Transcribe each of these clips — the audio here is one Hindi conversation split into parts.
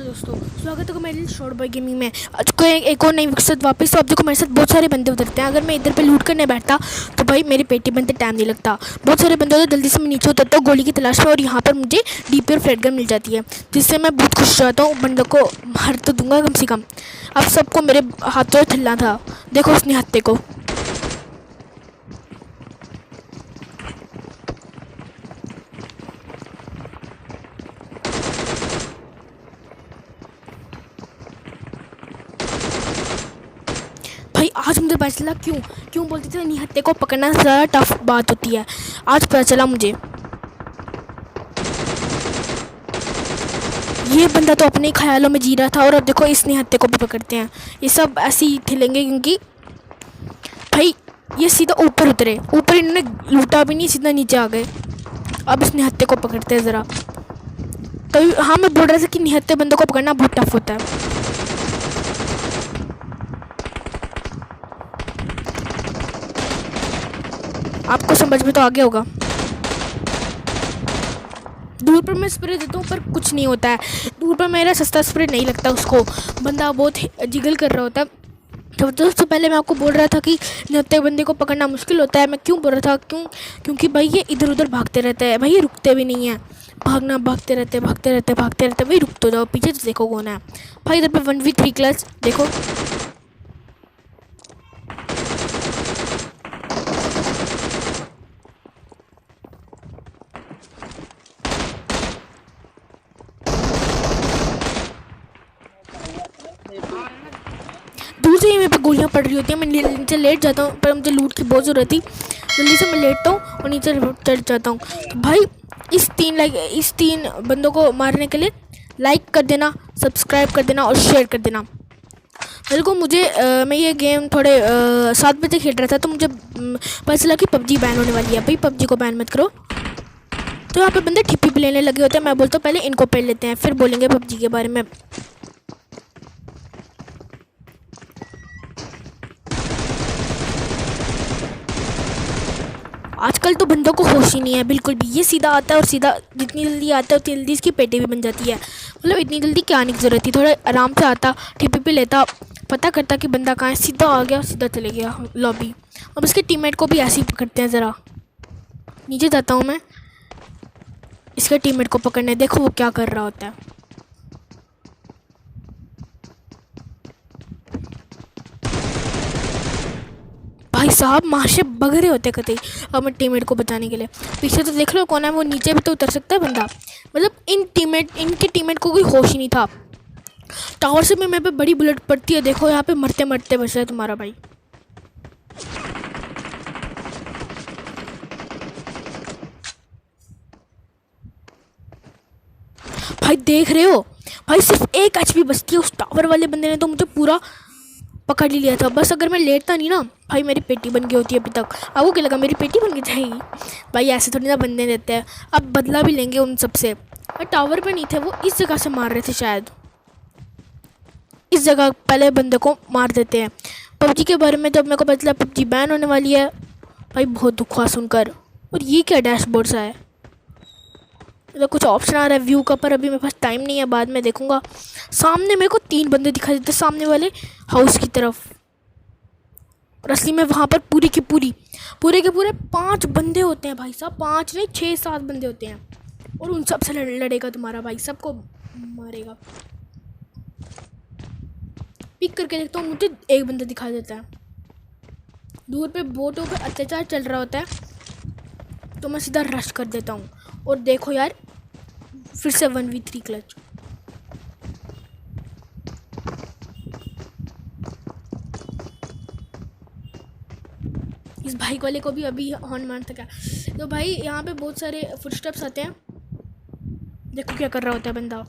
दोस्तों, स्वागत है मेरे शॉर्ट बॉय गेमिंग में। आज को एक और नई विकसित वापस। तो अब देखो मेरे साथ बहुत सारे बंदे उतरते हैं। अगर मैं इधर पे लूट करने बैठता तो भाई मेरी पेटी बनते टाइम नहीं लगता। बहुत सारे बंदे होते, जल्दी से मैं नीचे उतरता हूँ गोली की तलाश में, और यहाँ पर मुझे डीपी और फ्लैट गन मिल जाती है, जिससे मैं बहुत खुश रहता हूँ। बंदों को मार तो दूंगा कम से कम। अब सबको मेरे हाथों से ठल्ला था। देखो उस निहत्ते को। भाई आज मुझे पता चला क्यों क्यों बोलते थे निहत्ते को पकड़ना ज़्यादा टफ बात होती है। आज पता चला मुझे। ये बंदा तो अपने ही ख्यालों में जी रहा था, और अब देखो इस निहत्ते को भी पकड़ते हैं। ये सब ऐसे ही ठिलेंगे क्योंकि भाई ये सीधा ऊपर उतरे, ऊपर इन्होंने लूटा भी नहीं, सीधा नीचे आ गए। अब इस निहत्ते को पकड़ते हैं ज़रा। कभी हाँ, मैं बोल रहा था कि निहत्ते बंदों को पकड़ना बहुत टफ होता है। आपको समझ में तो आ गया होगा। दूर पर मैं स्प्रे देता हूँ पर कुछ नहीं होता है। दूर पर मेरा सस्ता स्प्रे नहीं लगता उसको। बंदा बहुत जिगल कर रहा होता है। तो दोस्तों पहले मैं आपको बोल रहा था कि निहत्ते बंदे को पकड़ना मुश्किल होता है। मैं क्यों बोल रहा था, क्योंकि भाई ये इधर उधर भागते रहते हैं। भाई ये रुकते भी नहीं हैं। भागते रहते भाई रुक तो जाओ, पीछे तो देखो कौन है। भाई इधर पे 1v3 क्लच देखो। दूर से ही मेरे पे गोलियाँ पड़ रही होती हैं। मैं नीचे लेट जाता हूँ, पर मुझे लूट की बहुत ज़रूरत थी। जल्दी से मैं लेटता हूँ और नीचे चढ़ जाता हूँ। तो भाई इस तीन बंदों को मारने के लिए लाइक कर देना, सब्सक्राइब कर देना और शेयर कर देना। मेरे को मैं ये गेम थोड़े 7 बजे खेल रहा था, तो मुझे पता चला कि पबजी बैन होने वाली है। भाई पबजी को बैन मत करो। तो यहाँ पे बंदे ठिप्पी पे लेने लगे होते हैं। मैं बोलता हूँ पहले इनको पेल लेते हैं, फिर बोलेंगे पबजी के बारे में। आजकल तो बंदों को होश ही नहीं है बिल्कुल भी। ये सीधा आता है और सीधा जितनी जल्दी आता है उतनी जल्दी इसकी पेटी भी बन जाती है। मतलब इतनी जल्दी क्या आने की ज़रूरत थी। थोड़ा आराम से आता, टिपी पे लेता, पता करता कि बंदा कहाँ है, सीधा आ गया, सीधा चले गया लॉबी। अब इसके टीममेट को भी ऐसे ही पकड़ते हैं। ज़रा नीचे जाता हूँ मैं इसके टीममेट को पकड़ने। देखो वो क्या कर रहा होता है। भाई साहब माशे बग रहे होते कतई अपने टीममेट को बचाने के लिए। पीछे तो देख लो कौन है, वो नीचे भी तो उतर सकता है बंदा। मतलब इनके टीममेट को कोई होश ही नहीं था। टावर से भी मेरे पे बड़ी बुलेट पड़ती है। देखो यहाँ पे मरते मरते बच रहा है तुम्हारा भाई। भाई देख रहे हो, भाई सिर्फ एक एचपी बचती है। उस टावर वाले बंदे ने तो मुझे पूरा पकड़ ही लिया था। बस अगर मैं लेटता नहीं ना, भाई मेरी पेटी बन गई होती है अभी तक। आपको क्या लगा मेरी पेटी बन गई जाएगी? भाई ऐसे थोड़ी ना बनने देते हैं। अब बदला भी लेंगे उन सबसे। और टावर पे नहीं थे वो, इस जगह से मार रहे थे शायद। इस जगह पहले बंदे को मार देते हैं। पबजी के बारे में जब मेरे को पता चला पबजी बैन होने वाली है, भाई बहुत दुख हुआ सुनकर। और ये क्या डैशबोर्ड सा है? मतलब कुछ ऑप्शन आ रहा है व्यू का, पर अभी मेरे पास टाइम नहीं है, बाद में देखूंगा। सामने मेरे को 3 बंदे दिखाई देते सामने वाले हाउस की तरफ। और असली में वहाँ पर पूरे के पूरे 5 बंदे होते हैं भाई साहब। 5 नहीं 6-7 बंदे होते हैं। और उन सब से लड़ेगा तुम्हारा भाई, सबको मारेगा। पिक करके देखता हूँ, मुझे एक बंदा दिखाई देता है। दूर पे बोटों पे अत्याचार चल रहा होता है, तो मैं सीधा रश कर देता हूँ। और देखो यार फिर से 1v3 क्लच। इस बाइक वाले को भी अभी हॉर्न मारता क्या। तो भाई यहाँ पे बहुत सारे फुटस्टेप्स आते हैं। देखो क्या कर रहा होता है बंदा।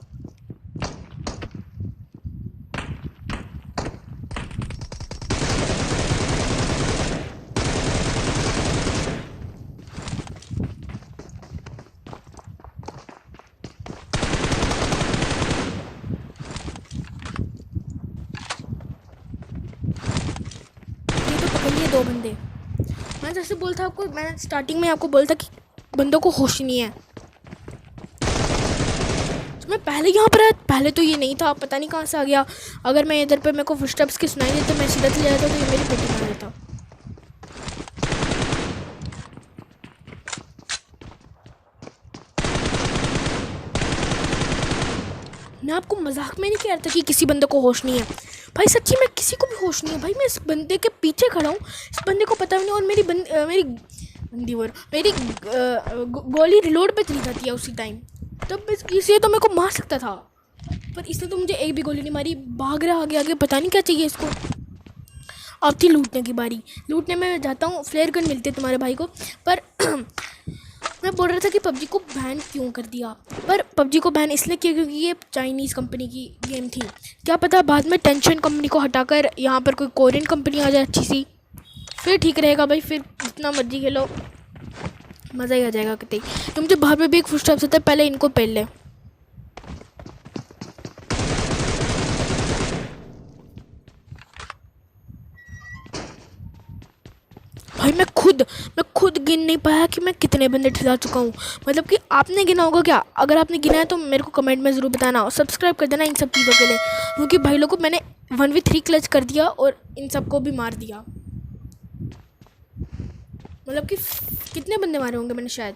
ये तो पकड़ लिए 2 बंदे। मैं जैसे बोलता आपको, मैंने स्टार्टिंग में आपको बोला था कि बंदों को होश नहीं है। तो मैं पहले यहाँ पर आया, पहले तो ये नहीं था, पता नहीं कहाँ से आ गया। अगर मैं इधर पे मेरे को फुटस्टेप्स की सुनाई देते तो मैं सीधा चले जाता, तो ये मेरी पेटी बना देता। मैं आपको मजाक में नहीं कह रहा था कि किसी बंदे को होश नहीं है भाई, सच्ची में किसी को भी होश नहीं है भाई। मैं इस बंदे के पीछे खड़ा हूँ, इस बंदे को पता भी नहीं, और मेरी गोली रिलोड पे चली जाती है उसी टाइम। तब इसे तो मेरे को मार सकता था, पर इसने तो मुझे एक भी गोली नहीं मारी। भाग रहा आगे आगे, पता नहीं क्या चाहिए इसको। अब थी लूटने की बारी। लूटने में जाता हूँ, फ्लेयर गन मिलती है तुम्हारे भाई को। पर मैं बोल रहा था कि पबजी को बैन क्यों कर दिया, पर पबजी को बैन इसलिए किया क्योंकि ये चाइनीज़ कंपनी की गेम थी। क्या पता बाद में टेंशन कंपनी को हटाकर यहाँ पर कोई कोरियन कंपनी आ जाए अच्छी सी, फिर ठीक रहेगा भाई, फिर जितना मर्जी खेलो, मज़ा ही आ जाएगा कतई। तो मुझे बाहर में भी एक फुटस्टेप्स आता है, पहले इनको पेल ले। भाई मैं खुद गिन नहीं पाया कि मैं कितने बंदे ठिला चुका हूँ। मतलब कि आपने गिना होगा क्या? अगर आपने गिना है तो मेरे को कमेंट में ज़रूर बताना, और सब्सक्राइब कर देना इन सब चीज़ों के लिए, क्योंकि भाई लोगों को मैंने 1v3 क्लच कर दिया और इन सबको भी मार दिया। मतलब कि कितने बंदे मारे होंगे मैंने शायद।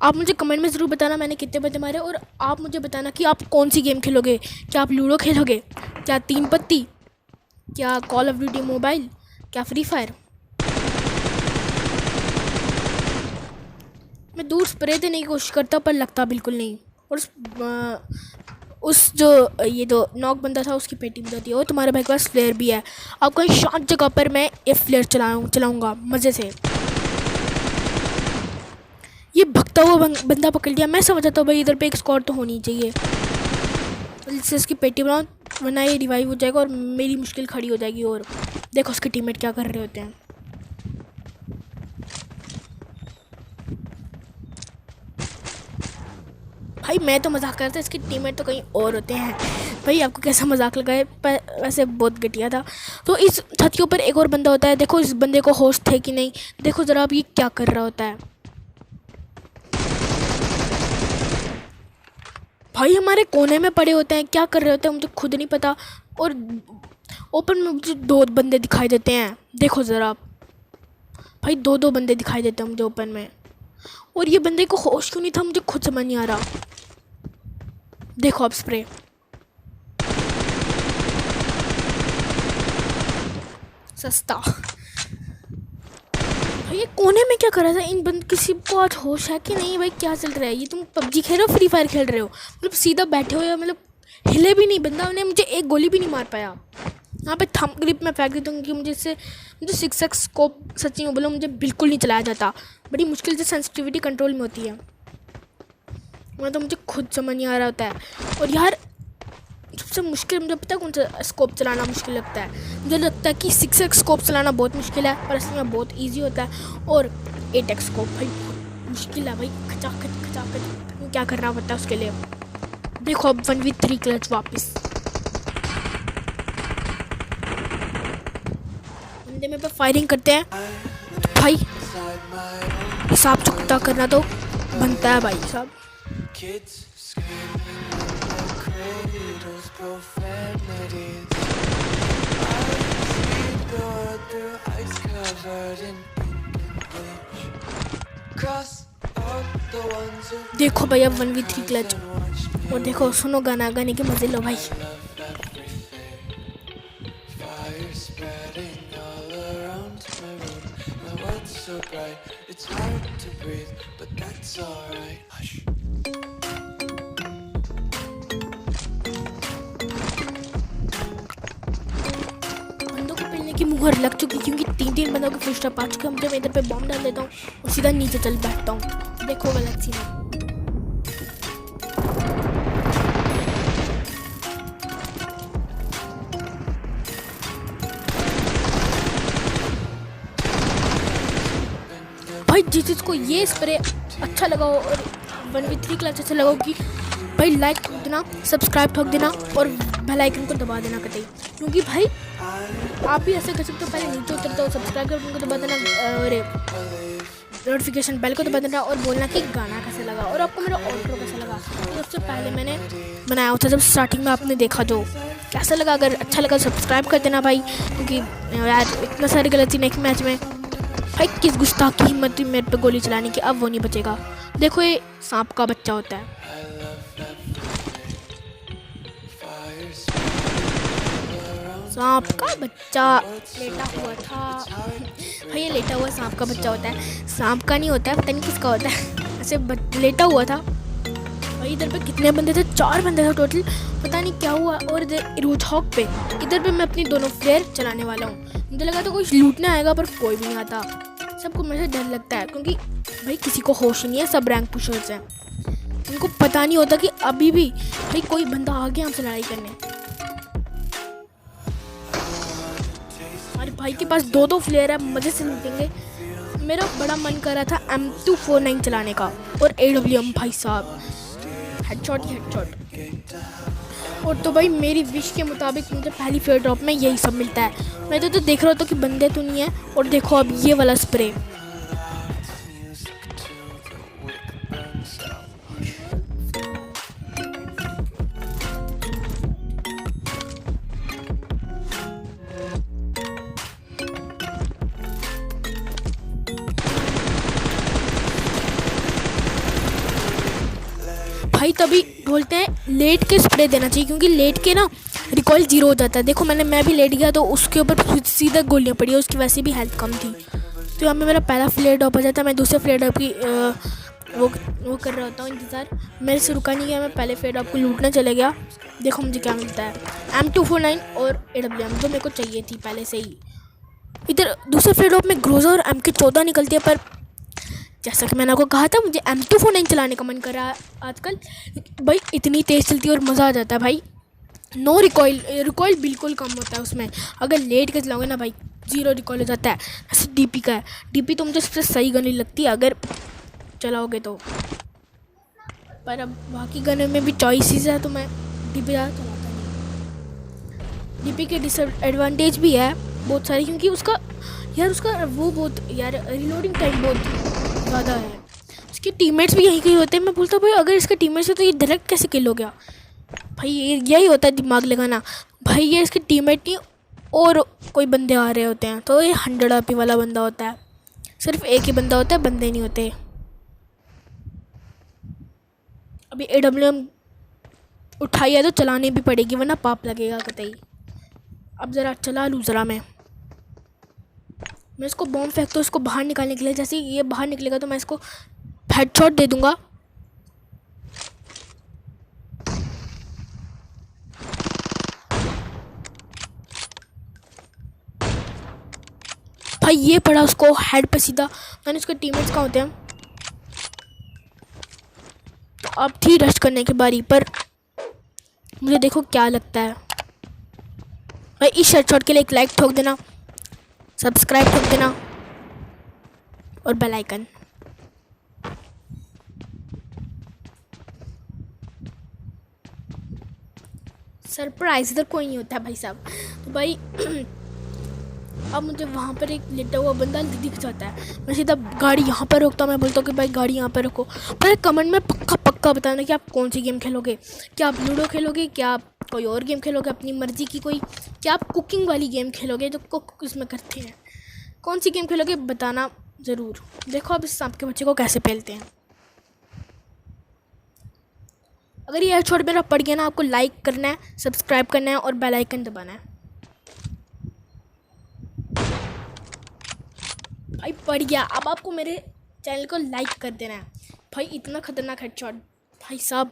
आप मुझे कमेंट में ज़रूर बताना मैंने कितने बंदे मारे, और आप मुझे बताना कि आप कौन सी गेम खेलोगे। क्या आप लूडो खेलोगे, क्या 3 पत्ती, क्या कॉल ऑफ ड्यूटी मोबाइल, क्या फ्री फायर। मैं दूर स्प्रे देने की कोशिश करता पर लगता बिल्कुल नहीं। और उस जो ये जो नॉक बंदा था उसकी पेटी भी जाती है। और तुम्हारे भाई के पास फ्लेयर भी है। अब कहीं शांत जगह पर मैं ये फ्लेयर चलाऊँगा मज़े से। ये भगता हुआ बंदा पकड़ लिया। मैं समझा था भाई इधर पे एक स्क्वाड तो होनी चाहिए, जिससे इसकी पेटी बनाओ, वरना ये रिवाइव हो जाएगा और मेरी मुश्किल खड़ी हो जाएगी। और देखो उसके टीममेट क्या कर रहे होते हैं। भाई मैं तो मजाक करता, इसके टीममेट तो कहीं और होते हैं। भाई आपको कैसा मजाक लगा है, पर वैसे बहुत घटिया था। तो इस छत के ऊपर एक और बंदा होता है। देखो इस बंदे को होश थे कि नहीं, देखो ज़रा अब ये क्या कर रहा होता है। भाई हमारे कोने में पड़े होते हैं, क्या कर रहे होते हैं मुझे खुद नहीं पता। और ओपन में मुझे 2 बंदे दिखाई देते हैं। देखो ज़रा भाई, 2 बंदे दिखाई देते हैं मुझे ओपन में। और ये बंदे को होश क्यों नहीं था मुझे खुद समझ नहीं आ रहा। देखो अब स्प्रे। सस्ता। भाई ये कोने में क्या कर रहा था? इन बंद किसी को आज होश है कि नहीं? भाई क्या चल रहा है? ये तुम पबजी खेल रहे हो, फ्री फायर खेल रहे हो? मतलब सीधा बैठे हो या मतलब हिले भी नहीं। बंदा ने मुझे एक गोली भी नहीं मार पाया। यहाँ पे थंब ग्रिप में फेंक देता हूँ कि मुझे 6x स्कोप सच्ची में बोलो मुझे बिल्कुल नहीं चलाया जाता। बड़ी मुश्किल से सेंसिटिविटी कंट्रोल में होती है। मतलब मुझे खुद समझ नहीं आ रहा होता है। और यार सबसे मुश्किल मुझे पता है कौन सा स्कोप चलाना मुश्किल लगता है? मुझे लगता है कि 6x स्कोप चलाना बहुत मुश्किल है, पर इसमें बहुत ईजी होता है। और 8x स्कोप भाई मुश्किल है भाई, खचाखच क्या करना पड़ता है उसके लिए। देखो अब 1v3 क्लच वापस। बंदे में पे फायरिंग करते हैं भाई, हिसाब चुकता करना तो बनता है भाई साहब। देखो भाई अब 1v3 क्लच। और देखो सुनो गाना, गाने के मजे लो भाई। बंदों को पेलने की मुहर लग चुकी क्योंकि 3 बंदों के फुटस्टेप आ चुके हैं। मुझे मैं इधर पे बॉम्ब डाल देता हूँ और सीधा नीचे चल बैठता हूँ। देखो गलत सीन है। भाई जिस को ये स्प्रे अच्छा लगा हो और 1v3 क्लच अच्छा लगा हो कि भाई लाइक ठोक देना, सब्सक्राइब ठोक देना और बेल आइकन को दबा देना कतई। क्योंकि भाई आप भी ऐसे कर सकते हो, पहले नीचे उतरते हो, सब्सक्राइब कर उनको दबा देना और नोटिफिकेशन बेल को दबा देना और बोलना कि गाना कैसा लगा और आपको मेरा आउट्रो कैसा लगा। तो उससे पहले मैंने बनाया था जब स्टार्टिंग में आपने देखा तो कैसा लगा। अगर अच्छा लगा सब्सक्राइब कर देना भाई, क्योंकि यार इतना सारी गलती नेक्स्ट मैच में भाई किस गुस्ताख की हिम्मत थी मेरे पे गोली चलाने की, अब वो नहीं बचेगा। देखो ये सांप का बच्चा होता है। सांप का बच्चा लेटा हुआ था भाई, ये लेटा हुआ सांप का बच्चा होता है, सांप का नहीं होता है, पता नहीं किसका होता है। ऐसे लेटा हुआ था भाई। इधर पे कितने बंदे थे, 4 बंदे थे टोटल, पता नहीं क्या हुआ। और इधर रोजहॉक पे इधर पे मैं अपनी दोनों फ्लेयर चलाने वाला हूँ। मुझे लगा तो कोई लूटने आएगा पर कोई भी नहीं आता। सबको मेरे से डर लगता है क्योंकि भाई किसी को होश नहीं है, सब रैंक पुशर्स हैं। उनको पता नहीं होता कि अभी भी भाई कोई बंदा आ गया हमसे लड़ाई करने। हमारे भाई के पास 2 फ्लेयर है, मज़े से लूटेंगे। मेरा बड़ा मन कर रहा था M249 चलाने का और AWM भाई साहब हेडशॉट ही हेडशॉट। और तो भाई मेरी विश के मुताबिक मुझे पहली फेयर ड्रॉप में यही सब मिलता है। मैं तो देख रहा था कि बंदे तो नहीं है। और देखो अब ये वाला स्प्रे, भाई तभी बोलते हैं लेट के स्प्रे देना चाहिए, क्योंकि लेट के ना रिकॉइल 0 हो जाता है। देखो मैं भी लेट गया तो उसके ऊपर सीधा गोलियां पड़ी, उसकी वैसे भी हेल्थ कम थी। तो यहाँ पे मेरा पहला फ्लेयर ड्रॉप हो जाता है। मैं दूसरे फ्लेयर ड्रॉप की वो कर रहा होता हूँ इंतज़ार। मेरे से रुका नहीं गया, मैं पहले फ्लेयर ड्रॉप को लूटने चले गया। देखो मुझे क्या मिलता है, M249 और AWM जो मेरे को चाहिए थी पहले से ही। इधर दूसरे फ्लेयर ड्रॉप में ग्रोजा और MK14 निकलती है, पर जैसा कि मैंने आपको कहा था मुझे M249 चलाने का मन कर रहा है आजकल भाई। इतनी तेज़ चलती है और मज़ा आ जाता है भाई। नो रिकॉइल बिल्कुल कम होता है उसमें। अगर लेट के चलाओगे ना भाई 0 रिकॉइल हो जाता है। ऐसे DP का है, DP तो मुझे सबसे सही गन लगती है अगर चलाओगे तो। पर अब बाकी गनों में भी चॉइसेस है तो मैं DP ज़्यादा चलाता नहीं। DP के डिसएडवांटेज भी है बहुत सारी, क्योंकि उसका वो बहुत रिलोडिंग टाइम बहुत ज़्यादा है। इसके टीममेट्स भी यही कहीं होते हैं। मैं बोलता भाई अगर इसके टीममेट्स है तो ये डायरेक्ट कैसे किल हो गया भाई। यही होता है दिमाग लगाना भाई। ये इसके टीममेट नहीं और कोई बंदे आ रहे होते हैं तो ये 100 AP वाला बंदा होता है। सिर्फ एक ही बंदा होता है, बंदे नहीं होते। अभी AWM उठाई है तो चलानी भी पड़ेगी वरना पाप लगेगा कतई। अब ज़रा चला लूँ ज़रा मैं इसको बॉम्ब फेंक तो इसको बाहर निकालने के लिए। जैसे ये बाहर निकलेगा तो मैं इसको हेडशॉट दे दूंगा। भाई ये पड़ा उसको हेड पे सीधा। मैंने उसके टीममेट्स कहाँ होते हैं। तो अब थी रश करने की बारी, पर मुझे देखो क्या लगता है भाई। इस हेडशॉट के लिए एक लाइक ठोक देना, सब्सक्राइब कर देना और बेल आइकन। सरप्राइज इधर कोई नहीं होता भाई साहब। तो भाई अब मुझे वहाँ पर एक लेटा हुआ बंदा दिख जाता है। मैं सीधा गाड़ी यहाँ पर रोकता हूँ। मैं बोलता हूँ कि भाई गाड़ी यहाँ पर रखो। पर कमेंट में पक्का बताना कि आप कौन सी गेम खेलोगे। क्या आप लूडो खेलोगे, क्या आप कोई और गेम खेलोगे अपनी मर्ज़ी की कोई, क्या आप कुकिंग वाली गेम खेलोगे जो कुक इसमें करते हैं। कौन सी गेम खेलोगे बताना ज़रूर। देखो अब इस सांप के बच्चे को कैसे पेलते हैं। अगर ये हेडशॉट मेरा पड़ गया ना, आपको लाइक करना है, सब्सक्राइब करना है और बेल आइकन दबाना है। भाई पड़ गया। अब आपको मेरे चैनल को लाइक कर देना है भाई। इतना खतरनाक हेडशॉट भाई साहब,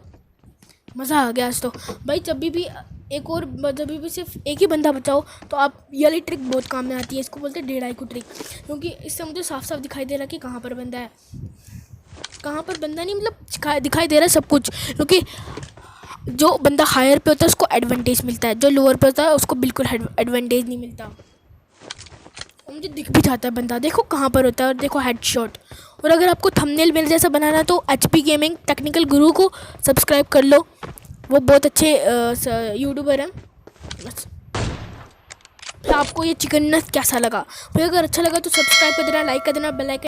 मज़ा आ गया आज तो भाई। जब भी सिर्फ एक ही बंदा बचाओ तो आप ये वाली ट्रिक बहुत काम में आती है। इसको बोलते हैं 1.5 IQ ट्रिक, क्योंकि इससे मुझे साफ दिखाई दे रहा है कि कहाँ पर बंदा है, कहाँ पर बंदा नहीं, मतलब दिखाई दे रहा है सब कुछ। क्योंकि जो बंदा हायर पे होता है उसको एडवांटेज मिलता है, जो लोअर पे होता है उसको बिल्कुल एडवांटेज नहीं मिलता। मुझे दिख भी जाता है बंदा, देखो कहाँ पर होता है और देखो हेडशॉट। और अगर आपको थंबनेल मेरे जैसा बनाना है तो HP गेमिंग टेक्निकल गुरु को सब्सक्राइब कर लो, वो बहुत अच्छे यूट्यूबर हैं। तो आपको ये चिकन नस कैसा लगा? फिर अगर अच्छा लगा तो सब्सक्राइब कर देना, लाइक कर देना, बेल आइकन